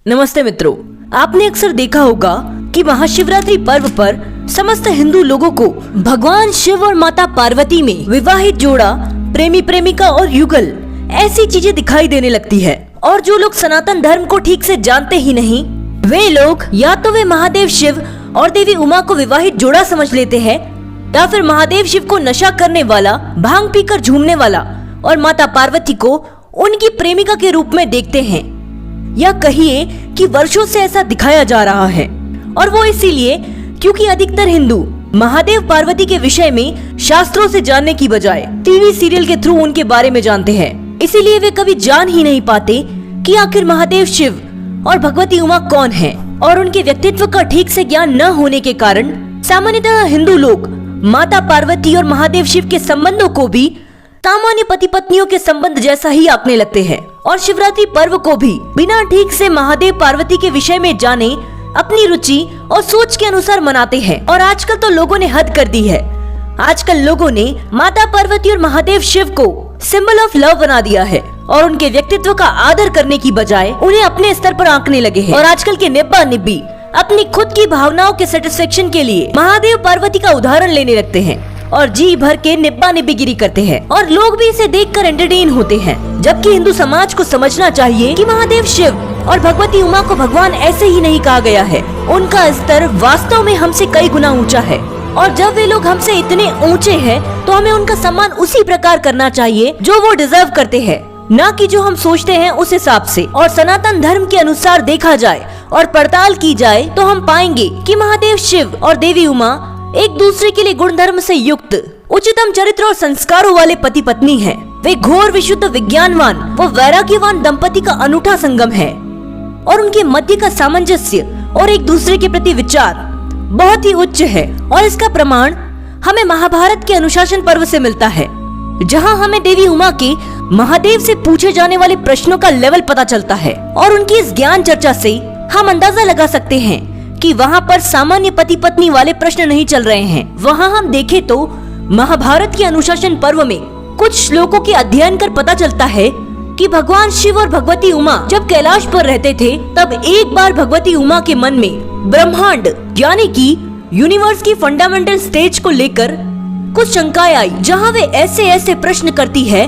नमस्ते मित्रों, आपने अक्सर देखा होगा कि महाशिवरात्रि पर्व पर समस्त हिंदू लोगों को भगवान शिव और माता पार्वती में विवाहित जोड़ा, प्रेमी प्रेमिका और युगल ऐसी चीजें दिखाई देने लगती है। और जो लोग सनातन धर्म को ठीक से जानते ही नहीं, वे लोग या तो वे महादेव शिव और देवी उमा को विवाहित जोड़ा समझ लेते हैं, या फिर महादेव शिव को नशा करने वाला, भांग पीकर झूमने वाला और माता पार्वती को उनकी प्रेमिका के रूप में देखते हैं। या कहिए कि वर्षों से ऐसा दिखाया जा रहा है, और वो इसीलिए क्योंकि अधिकतर हिंदू महादेव पार्वती के विषय में शास्त्रों से जानने की बजाय टीवी सीरियल के थ्रू उनके बारे में जानते हैं। इसीलिए वे कभी जान ही नहीं पाते कि आखिर महादेव शिव और भगवती उमा कौन है। और उनके व्यक्तित्व का ठीक से ज्ञान न होने के कारण सामान्यतः हिंदू लोग माता पार्वती और महादेव शिव के संबंधों को भी सामान्य पति पत्नियों के संबंध जैसा ही आंकने लगते हैं, और शिवरात्रि पर्व को भी बिना ठीक से महादेव पार्वती के विषय में जाने अपनी रुचि और सोच के अनुसार मनाते हैं। और आजकल तो लोगों ने हद कर दी है। आजकल लोगों ने माता पार्वती और महादेव शिव को सिंबल ऑफ लव बना दिया है, और उनके व्यक्तित्व का आदर करने की बजाय उन्हें अपने स्तर पर आंकने लगे हैं। और आजकल के निब्बा निब्बी अपनी खुद की भावनाओं के सेटिस्फेक्शन के लिए महादेव पार्वती का उदाहरण लेने लगते हैं और जी भर के निब्बा निब्बीगिरी करते हैं, और लोग भी इसे देखकर एंटरटेन होते हैं। जबकि हिंदू समाज को समझना चाहिए कि महादेव शिव और भगवती उमा को भगवान ऐसे ही नहीं कहा गया है। उनका स्तर वास्तव में हमसे कई गुना ऊंचा है, और जब वे लोग हमसे इतने ऊंचे हैं तो हमें उनका सम्मान उसी प्रकार करना चाहिए जो वो डिजर्व करते हैं, न कि जो हम सोचते हैं उस हिसाब से। और सनातन धर्म के अनुसार देखा जाए और पड़ताल की जाए तो हम पाएंगे कि महादेव शिव और देवी उमा एक दूसरे के लिए गुण धर्म से युक्त, उच्चतम चरित्र और संस्कारों वाले पति पत्नी हैं। वे घोर विशुद्ध विज्ञानवान व वैराग्यवान दंपति का अनूठा संगम है, और उनके मध्य का सामंजस्य और एक दूसरे के प्रति विचार बहुत ही उच्च है। और इसका प्रमाण हमें महाभारत के अनुशासन पर्व से मिलता है, जहां हमें देवी उमा के महादेव से पूछे जाने वाले प्रश्नों का लेवल पता चलता है। और उनकी इस ज्ञान चर्चा से हम अंदाजा लगा सकते हैं कि वहाँ पर सामान्य पति पत्नी वाले प्रश्न नहीं चल रहे हैं। वहाँ हम देखें तो महाभारत के अनुशासन पर्व में कुछ श्लोकों के अध्ययन कर पता चलता है कि भगवान शिव और भगवती उमा जब कैलाश पर रहते थे, तब एक बार भगवती उमा के मन में ब्रह्मांड यानी कि यूनिवर्स की फंडामेंटल स्टेज को लेकर कुछ शंकाएं आई, जहाँ वे ऐसे ऐसे प्रश्न करती है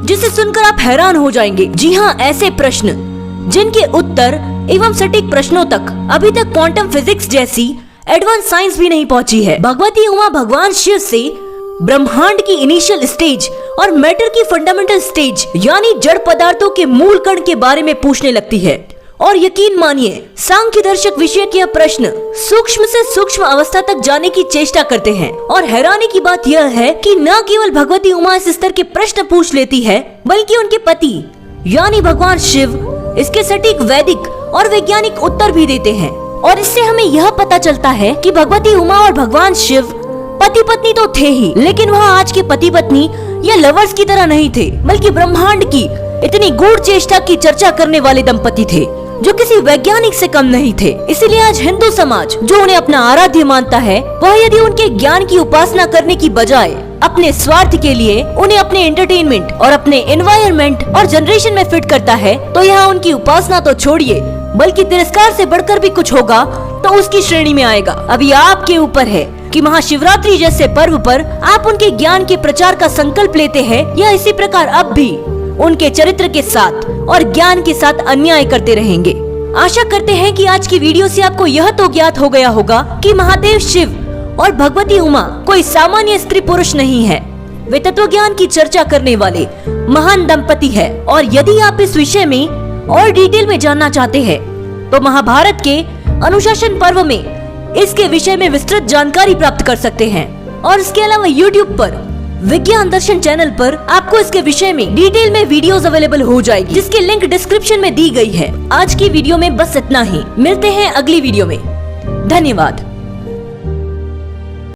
जिसे सुनकर आप हैरान हो जाएंगे। जी हाँ, ऐसे प्रश्न जिनके उत्तर एवं सटीक प्रश्नों तक अभी तक क्वांटम फिजिक्स जैसी एडवांस साइंस भी नहीं पहुंची है। भगवती उमा भगवान शिव से ब्रह्मांड की इनिशियल स्टेज और मैटर की फंडामेंटल स्टेज यानी जड़ पदार्थों के मूल कण के बारे में पूछने लगती है। और यकीन मानिए, सांख्य दर्शक विषय के प्रश्न सूक्ष्म से सूक्ष्म अवस्था तक जाने की चेष्टा करते हैं। और हैरानी की बात यह है कि न केवल भगवती उमा इस स्तर के प्रश्न पूछ लेती है, बल्कि उनके पति यानी भगवान शिव इसके सटीक वैदिक और वैज्ञानिक उत्तर भी देते हैं। और इससे हमें यह पता चलता है कि भगवती उमा और भगवान शिव पति पत्नी तो थे ही, लेकिन वह आज के पति पत्नी या लवर्स की तरह नहीं थे, बल्कि ब्रह्मांड की इतनी गूढ़ चेष्टा की चर्चा करने वाले दंपति थे जो किसी वैज्ञानिक से कम नहीं थे। इसीलिए आज हिंदू समाज जो उन्हें अपना आराध्य मानता है, वह यदि उनके ज्ञान की उपासना करने की बजाय अपने स्वार्थ के लिए उन्हें अपने एंटरटेनमेंट और अपने एनवायरनमेंट और जनरेशन में फिट करता है, तो यहाँ उनकी उपासना तो छोड़िए, बल्कि तिरस्कार से बढ़कर भी कुछ होगा तो उसकी श्रेणी में आएगा। अभी आपके ऊपर है कि महाशिवरात्रि जैसे पर्व पर आप उनके ज्ञान के प्रचार का संकल्प लेते हैं, या इसी प्रकार अब भी उनके चरित्र के साथ और ज्ञान के साथ अन्याय करते रहेंगे। आशा करते हैं कि आज की वीडियो से आपको यह तो ज्ञात हो गया होगा कि महादेव शिव और भगवती उमा कोई सामान्य स्त्री पुरुष नहीं है। वे तत्व ज्ञान की चर्चा करने वाले महान दंपति है। और यदि आप इस विषय में और डिटेल में जानना चाहते हैं, तो महाभारत के अनुशासन पर्व में इसके विषय में विस्तृत जानकारी प्राप्त कर सकते हैं। और इसके अलावा YouTube पर विज्ञान दर्शन चैनल पर आपको इसके विषय में डिटेल में वीडियोस अवेलेबल हो जाएगी, जिसकी लिंक डिस्क्रिप्शन में दी गई है। आज की वीडियो में बस इतना ही। मिलते हैं अगली वीडियो में। धन्यवाद।